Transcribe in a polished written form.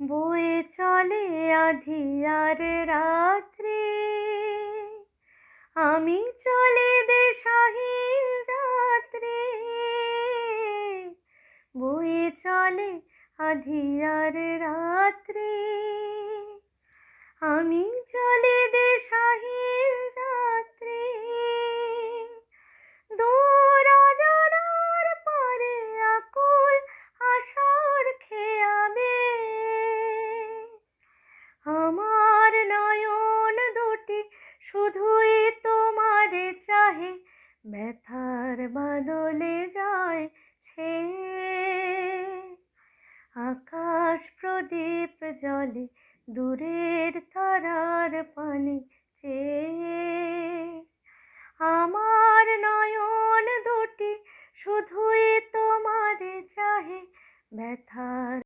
বয়ে চলে আঁধিয়ার রাত্রি, আমি চলি দিশাহীন যাত্রী। বয়ে চলে আঁধিয়ার রাত্রি, আমি চলি দিশাহীন যাত্রী। দূর অজানার পারে আকুল আশার খেয়াবে, আমার নয়ন দুটি শুধুই তোমারে চাহে, ব্যথার বাদলে যায় ছেয়ে। আকাশ প্রদীপ জ্বলে দূরের তারার পানে চেয়ে, আমার নয়ন দুটি শুধুই তোমারে চাহে, ব্যথার